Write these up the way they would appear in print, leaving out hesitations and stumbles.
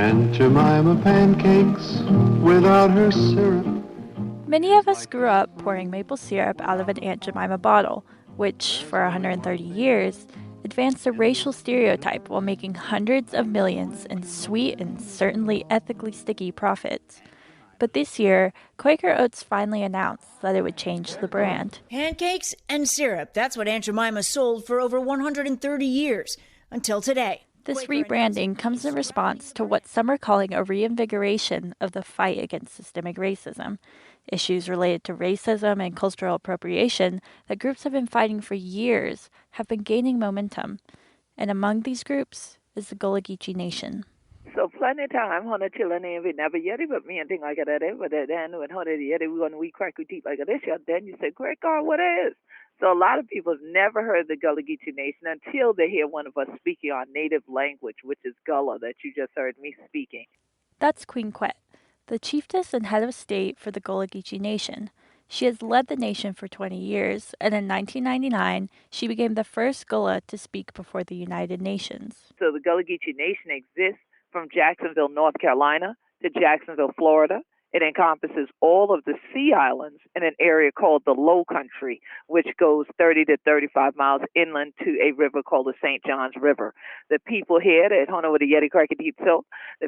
Aunt Jemima pancakes without her syrup. Many of us grew up pouring maple syrup out of an Aunt Jemima bottle, which, for 130 years, advanced a racial stereotype while making hundreds of millions in sweet and certainly ethically sticky profits. But this year, Quaker Oats finally announced that it would change the brand. Pancakes and syrup. That's what Aunt Jemima sold for over 130 years, until today. This rebranding comes in response to what some are calling a reinvigoration of the fight against systemic racism. Issues related to racism and cultural appropriation that groups have been fighting for years have been gaining momentum. And among these groups is the Gullah Geechee Nation. So plenty of time, Hona children we never yet, but me and thing like that, but then when Hona yet, we want we crack we teeth like this, then you say, great God, what is? So a lot of people have never heard the Gullah Geechee Nation until they hear one of us speaking our native language, which is Gullah, that you just heard me speaking. That's Queen Quet, the chiefess and head of state for the Gullah Geechee Nation. She has led the nation for 20 years, and in 1999, she became the first Gullah to speak before the United Nations. So the Gullah Geechee Nation exists from Jacksonville, North Carolina, to Jacksonville, Florida. It encompasses all of the sea islands in an area called the Low Country, which goes 30 to 35 miles inland to a river called the St. Johns River. The people here, the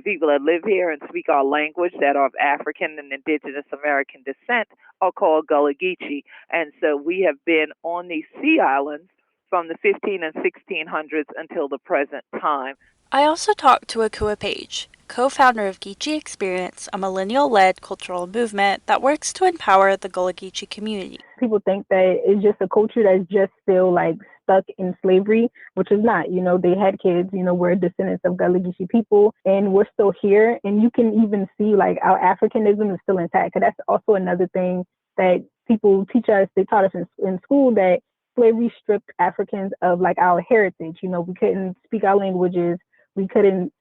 people that live here and speak our language that are of African and indigenous American descent are called Gullah Geechee. And so we have been on these sea islands from the 15 and 1600s until the present time. I also talked to Akua Page, co-founder of Geechee Experience, a millennial-led cultural movement that works to empower the Gullah Geechee community. People think that it's just a culture that's just still like stuck in slavery, which is not. You know, they had kids, you know, we're descendants of Gullah Geechee people, and we're still here. And you can even see like our Africanism is still intact. And that's also another thing that people teach us. They taught us in school that slavery stripped Africans of like our heritage. You know, we couldn't speak our languages. We couldn't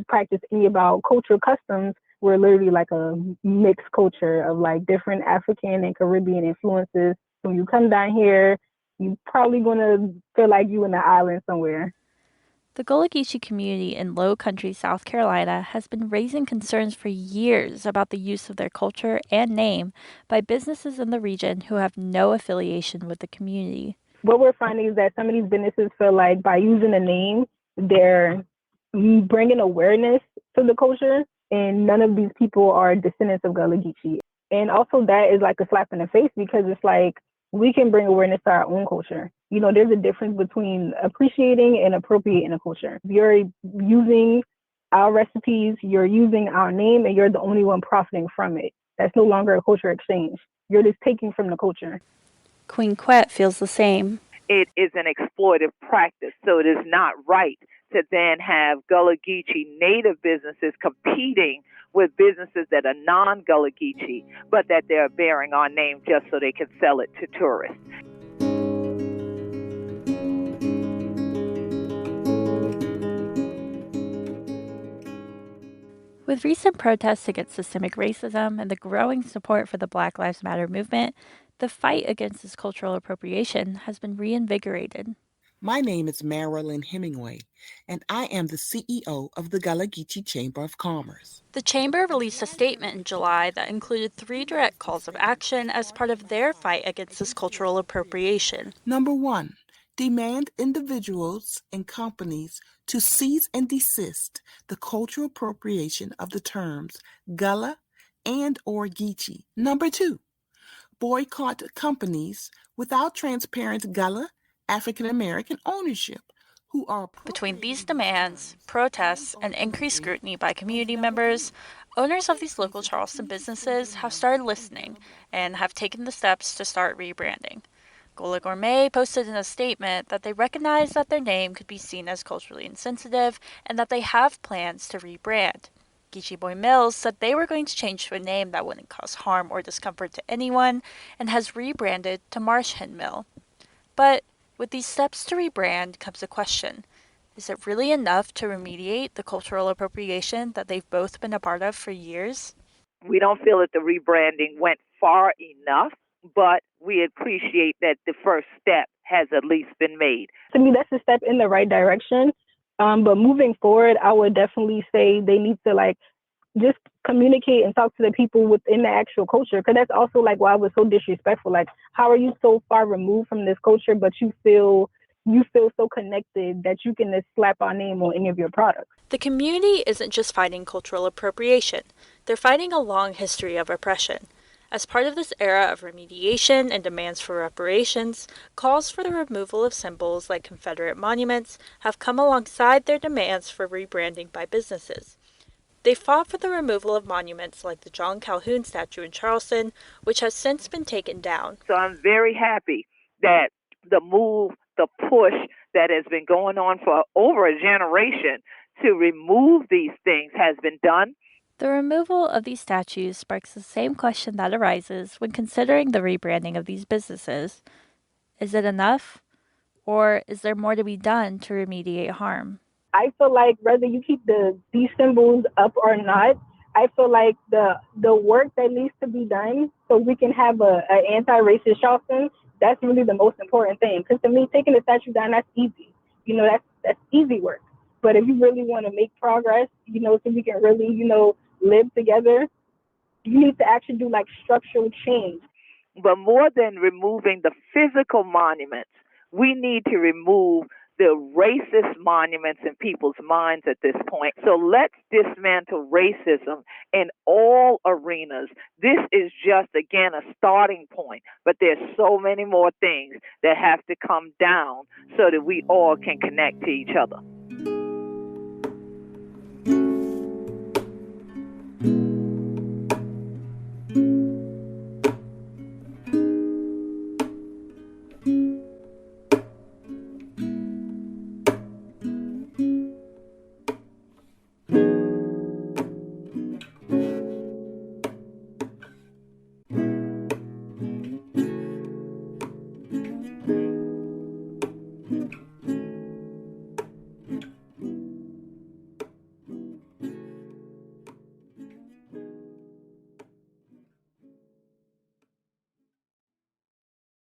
practice any of our cultural customs. We're literally like a mixed culture of like different African and Caribbean influences. When you come down here, you're probably going to feel like you in the island somewhere. The Gullah Geechee community in Low Country, South Carolina has been raising concerns for years about the use of their culture and name by businesses in the region who have no affiliation with the community. What we're finding is that some of these businesses feel like by using a name, they're bringing awareness to the culture, and none of these people are descendants of Gullah Geechee. And also that is like a slap in the face, because it's like we can bring awareness to our own culture. You know, there's a difference between appreciating and appropriating a culture. You're using our recipes, you're using our name, and you're the only one profiting from it. That's no longer a culture exchange. You're just taking from the culture. Queen Quet feels the same. It is an exploitive practice, so it is not right to then have Gullah Geechee native businesses competing with businesses that are non-Gullah Geechee, but that they're bearing our name just so they can sell it to tourists. With recent protests against systemic racism and the growing support for the Black Lives Matter movement, the fight against this cultural appropriation has been reinvigorated. My name is Marilyn Hemingway, and I am the CEO of the Gullah Geechee Chamber of Commerce. The Chamber released a statement in July that included 3 direct calls of action as part of their fight against this cultural appropriation. Number 1, demand individuals and companies to cease and desist the cultural appropriation of the terms Gullah and or Geechee. Number 2, boycott companies without transparent Gullah African American ownership who are... Between these demands, protests, and increased scrutiny by community members, owners of these local Charleston businesses have started listening and have taken the steps to start rebranding. Gullah Gourmet posted in a statement that they recognize that their name could be seen as culturally insensitive and that they have plans to rebrand. Geechee Boy Mills said they were going to change to a name that wouldn't cause harm or discomfort to anyone and has rebranded to Marsh Hen Mill. But with these steps to rebrand comes a question. Is it really enough to remediate the cultural appropriation that they've both been a part of for years? We don't feel that the rebranding went far enough, but we appreciate that the first step has at least been made. To me, that's a step in the right direction, But moving forward, I would definitely say they need to like just communicate and talk to the people within the actual culture, because that's also like why it was so disrespectful. Like, how are you so far removed from this culture, but you feel so connected that you can just slap our name on any of your products? The community isn't just fighting cultural appropriation, they're fighting a long history of oppression. As part of this era of remediation and demands for reparations, calls for the removal of symbols like Confederate monuments have come alongside their demands for rebranding by businesses. They fought for the removal of monuments like the John Calhoun statue in Charleston, which has since been taken down. So I'm very happy that the move, the push that has been going on for over a generation to remove these things has been done. The removal of these statues sparks the same question that arises when considering the rebranding of these businesses. Is it enough? Or is there more to be done to remediate harm? I feel like whether you keep these symbols up or not, I feel like the work that needs to be done so we can have a anti-racist Charleston, that's really the most important thing. Because to me, taking the statue down, that's easy. You know, that's easy work. But if you really want to make progress, you know, so we can really, you know, live together, you need to actually do like structural change. But more than removing the physical monuments, we need to remove the racist monuments in people's minds at this point. So let's dismantle racism in all arenas. This is just, again, a starting point, but there's so many more things that have to come down so that we all can connect to each other.